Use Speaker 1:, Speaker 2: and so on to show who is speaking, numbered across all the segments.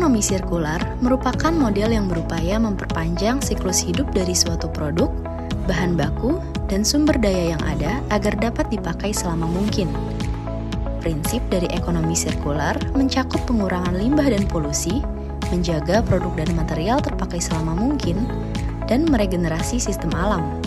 Speaker 1: Ekonomi sirkular merupakan model yang berupaya memperpanjang siklus hidup dari suatu produk, bahan baku, dan sumber daya yang ada agar dapat dipakai selama mungkin. Prinsip dari ekonomi sirkular mencakup pengurangan limbah dan polusi, menjaga produk dan material terpakai selama mungkin, dan meregenerasi sistem alam.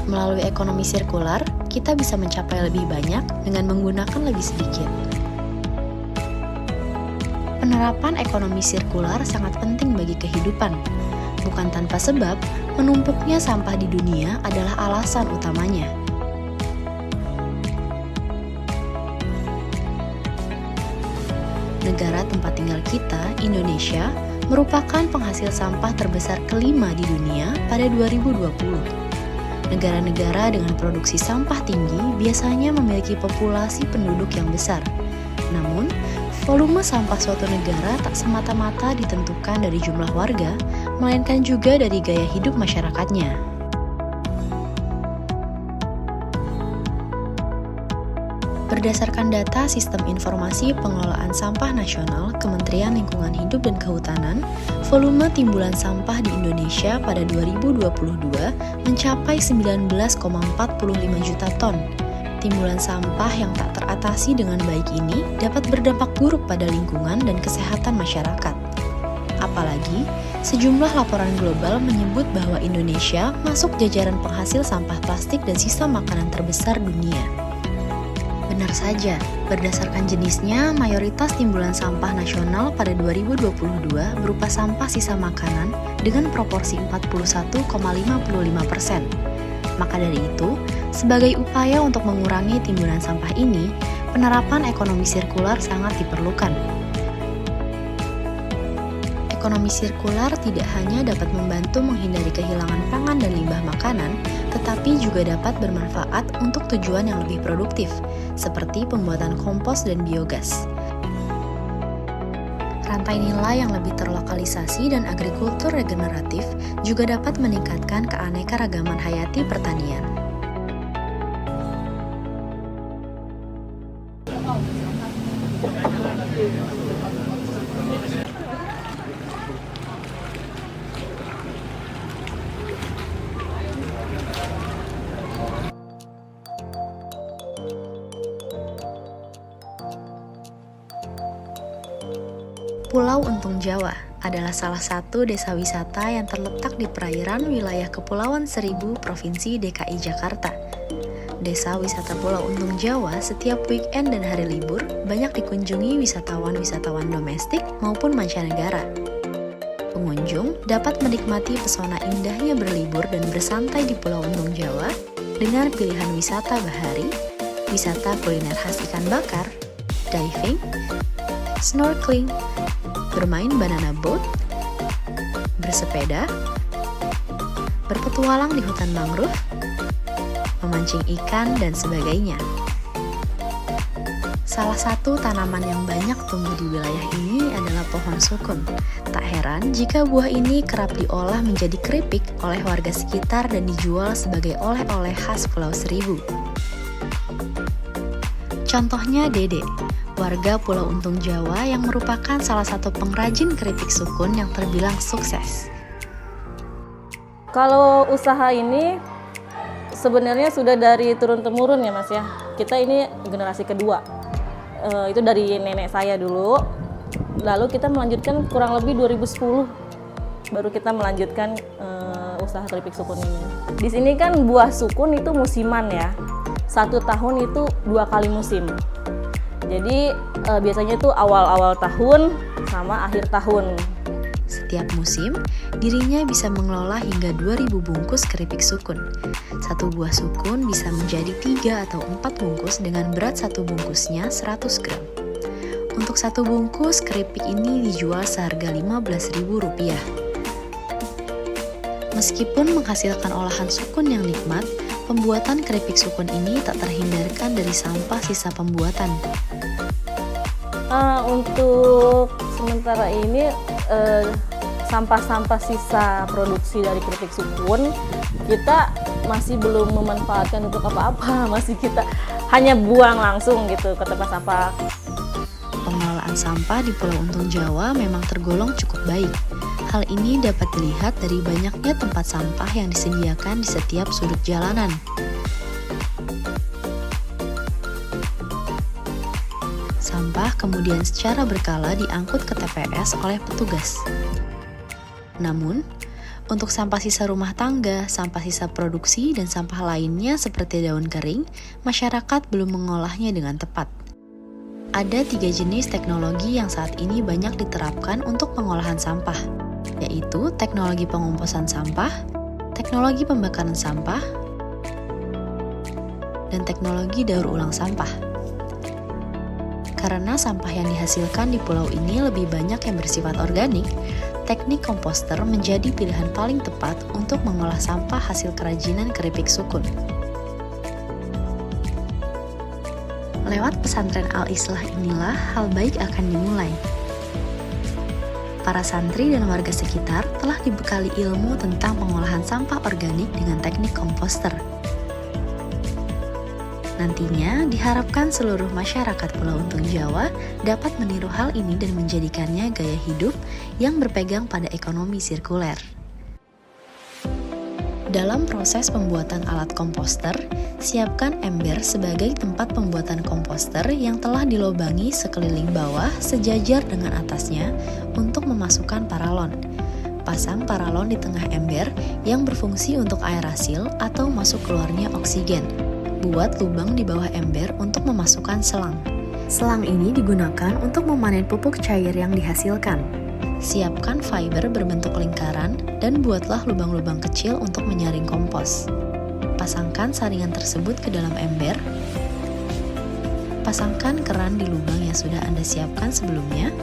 Speaker 1: Melalui ekonomi sirkular, kita bisa mencapai lebih banyak dengan menggunakan lebih sedikit. Penerapan ekonomi sirkular sangat penting bagi kehidupan. Bukan tanpa sebab, menumpuknya sampah di dunia adalah alasan utamanya. Negara tempat tinggal kita, Indonesia, merupakan penghasil sampah terbesar kelima di dunia pada 2020. Negara-negara dengan produksi sampah tinggi biasanya memiliki populasi penduduk yang besar. Namun, volume sampah suatu negara tak semata-mata ditentukan dari jumlah warga, melainkan juga dari gaya hidup masyarakatnya. Berdasarkan data Sistem Informasi Pengelolaan Sampah Nasional Kementerian Lingkungan Hidup dan Kehutanan, volume timbulan sampah di Indonesia pada 2022 mencapai 19,45 juta ton. Timbulan sampah yang tak teratasi dengan baik ini dapat berdampak buruk pada lingkungan dan kesehatan masyarakat. Apalagi, sejumlah laporan global menyebut bahwa Indonesia masuk jajaran penghasil sampah plastik dan sisa makanan terbesar dunia. Benar saja, berdasarkan jenisnya, mayoritas timbulan sampah nasional pada 2022 berupa sampah sisa makanan dengan proporsi 41,55%. Maka dari itu, sebagai upaya untuk mengurangi timbulan sampah ini, penerapan ekonomi sirkular sangat diperlukan. Ekonomi sirkular tidak hanya dapat membantu menghindari kehilangan pangan dan limbah makanan, tetapi juga dapat bermanfaat untuk tujuan yang lebih produktif, seperti pembuatan kompos dan biogas. Rantai nilai yang lebih terlokalisasi dan agrikultur regeneratif juga dapat meningkatkan keanekaragaman hayati pertanian. Pulau Untung Jawa adalah salah satu desa wisata yang terletak di perairan wilayah Kepulauan Seribu, Provinsi DKI Jakarta. Desa wisata Pulau Untung Jawa setiap weekend dan hari libur banyak dikunjungi wisatawan-wisatawan domestik maupun mancanegara. Pengunjung dapat menikmati pesona indahnya berlibur dan bersantai di Pulau Untung Jawa dengan pilihan wisata bahari, wisata kuliner khas ikan bakar, diving, snorkeling, bermain banana boat, bersepeda, berpetualang di hutan mangrove, memancing ikan, dan sebagainya. Salah satu tanaman yang banyak tumbuh di wilayah ini adalah pohon sukun. Tak heran jika buah ini kerap diolah menjadi keripik oleh warga sekitar dan dijual sebagai oleh-oleh khas Pulau Seribu. Contohnya Dede, warga Pulau Untung Jawa yang merupakan salah satu pengrajin keripik sukun yang terbilang sukses.
Speaker 2: Kalau usaha ini sebenarnya sudah dari turun-temurun ya Mas ya. Kita ini generasi kedua. Itu dari nenek saya dulu. Lalu kita melanjutkan kurang lebih 2010 baru kita melanjutkan usaha keripik sukun ini. Di sini kan buah sukun itu musiman ya. 1 tahun itu 2 kali musim. Jadi biasanya itu awal-awal tahun sama akhir tahun.
Speaker 1: Setiap musim, dirinya bisa mengelola hingga 2.000 bungkus keripik sukun. Satu buah sukun bisa menjadi 3 atau 4 bungkus dengan berat satu bungkusnya 100 gram. Untuk satu bungkus keripik ini dijual seharga Rp15.000. Meskipun menghasilkan olahan sukun yang nikmat, pembuatan keripik sukun ini tak terhindarkan dari sampah sisa pembuatan.
Speaker 2: Untuk sementara ini sampah-sampah sisa produksi dari keripik sukun kita masih belum memanfaatkan untuk apa-apa, masih kita hanya buang langsung gitu ke tempat sampah.
Speaker 1: Pengelolaan sampah di Pulau Untung Jawa memang tergolong cukup baik. Hal ini dapat dilihat dari banyaknya tempat sampah yang disediakan di setiap sudut jalanan. Sampah kemudian secara berkala diangkut ke TPS oleh petugas. Namun, untuk sampah sisa rumah tangga, sampah sisa produksi, dan sampah lainnya seperti daun kering, masyarakat belum mengolahnya dengan tepat. Ada 3 jenis teknologi yang saat ini banyak diterapkan untuk pengolahan sampah, yaitu teknologi pengomposan sampah, teknologi pembakaran sampah, dan teknologi daur ulang sampah. Karena sampah yang dihasilkan di pulau ini lebih banyak yang bersifat organik, teknik komposter menjadi pilihan paling tepat untuk mengolah sampah hasil kerajinan keripik sukun. Lewat pesantren Al-Islah inilah hal baik akan dimulai. Para santri dan warga sekitar telah dibekali ilmu tentang pengolahan sampah organik dengan teknik komposter. Nantinya diharapkan seluruh masyarakat Pulau Untung Jawa dapat meniru hal ini dan menjadikannya gaya hidup yang berpegang pada ekonomi sirkuler. Dalam proses pembuatan alat komposter, siapkan ember sebagai tempat pembuatan komposter yang telah dilobangi sekeliling bawah sejajar dengan atasnya untuk memasukkan paralon. Pasang paralon di tengah ember yang berfungsi untuk air hasil atau masuk keluarnya oksigen. Buat lubang di bawah ember untuk memasukkan selang. Selang ini digunakan untuk memanen pupuk cair yang dihasilkan. Siapkan fiber berbentuk lingkaran dan buatlah lubang-lubang kecil untuk menyaring kompos. Pasangkan saringan tersebut ke dalam ember. Pasangkan keran di lubang yang sudah Anda siapkan sebelumnya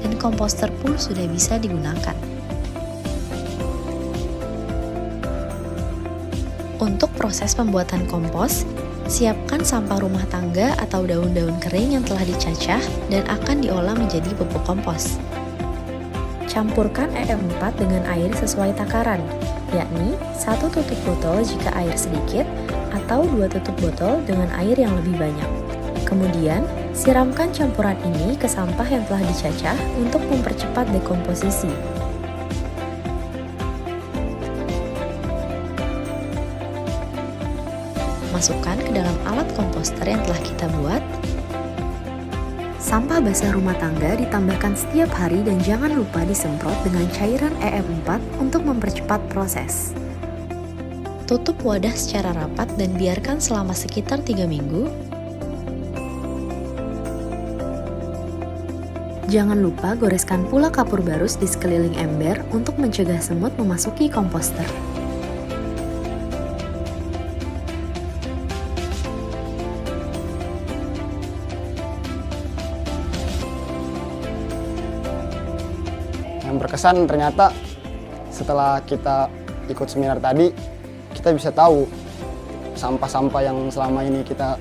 Speaker 1: dan komposter pun sudah bisa digunakan. Untuk proses pembuatan kompos, siapkan sampah rumah tangga atau daun-daun kering yang telah dicacah dan akan diolah menjadi pupuk kompos. Campurkan EM4 dengan air sesuai takaran, yakni 1 tutup botol jika air sedikit atau 2 tutup botol dengan air yang lebih banyak. Kemudian, siramkan campuran ini ke sampah yang telah dicacah untuk mempercepat dekomposisi. Masukkan ke dalam alat komposter yang telah kita buat. Sampah basah rumah tangga ditambahkan setiap hari dan jangan lupa disemprot dengan cairan EM4 untuk mempercepat proses. Tutup wadah secara rapat dan biarkan selama sekitar 3 minggu. Jangan lupa goreskan pula kapur barus di sekeliling ember untuk mencegah semut memasuki komposter.
Speaker 3: Yang berkesan ternyata setelah kita ikut seminar tadi, kita bisa tahu sampah-sampah yang selama ini kita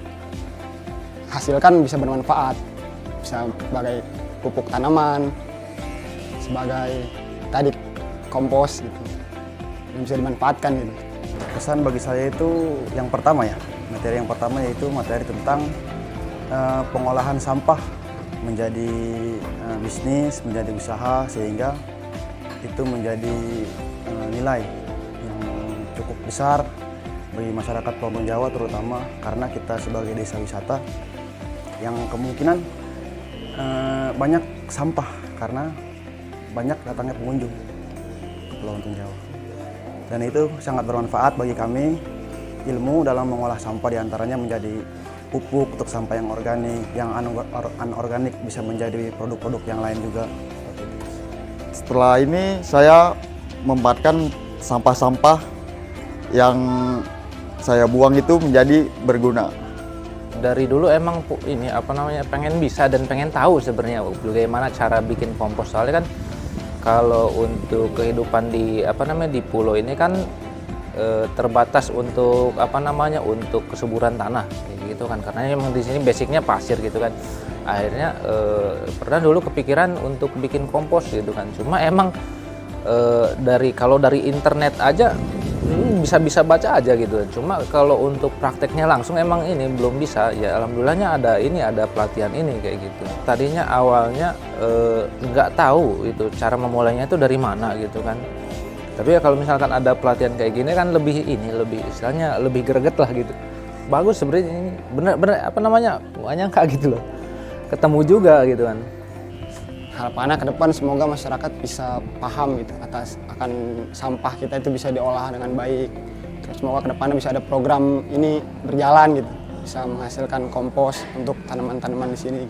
Speaker 3: hasilkan bisa bermanfaat, bisa sebagai pupuk tanaman, sebagai tadi kompos gitu, yang bisa dimanfaatkan gitu.
Speaker 4: Kesan bagi saya itu yang pertama ya, materi yang pertama yaitu materi tentang pengolahan sampah menjadi bisnis, menjadi usaha, sehingga itu menjadi nilai yang cukup besar bagi masyarakat Pulau Untung Jawa, terutama karena kita sebagai desa wisata yang kemungkinan banyak sampah karena banyak datangnya pengunjung ke Pulau Untung Jawa. Dan itu sangat bermanfaat bagi kami, ilmu dalam mengolah sampah diantaranya menjadi pupuk untuk sampah yang organik, yang anorganik bisa menjadi produk-produk yang lain juga.
Speaker 5: Setelah ini saya memanfaatkan sampah-sampah yang saya buang itu menjadi berguna.
Speaker 6: Dari dulu emang ini pengen bisa dan pengen tahu sebenarnya bagaimana cara bikin kompos. Soalnya kan kalau untuk kehidupan di di pulau ini kan terbatas untuk untuk kesuburan tanah gitu kan, karena emang di sini basicnya pasir gitu kan. Akhirnya pernah dulu kepikiran untuk bikin kompos gitu kan, cuma emang dari internet aja bisa baca aja gitu. Cuma kalau untuk prakteknya langsung emang ini belum bisa. Ya alhamdulillahnya ada pelatihan ini kayak gitu. Tadinya awalnya nggak tahu itu cara memulainya itu dari mana gitu kan. Tapi ya kalau misalkan ada pelatihan kayak gini kan lebih istilahnya lebih greget lah gitu. Bagus sebenarnya ini. Bener apa namanya? Nggak nyangka gitu loh. Ketemu juga gitu kan.
Speaker 3: Harapannya ke depan semoga masyarakat bisa paham gitu akan sampah kita itu bisa diolah dengan baik. Terus semoga ke depannya bisa ada program ini berjalan gitu, bisa menghasilkan kompos untuk tanaman-tanaman di sini.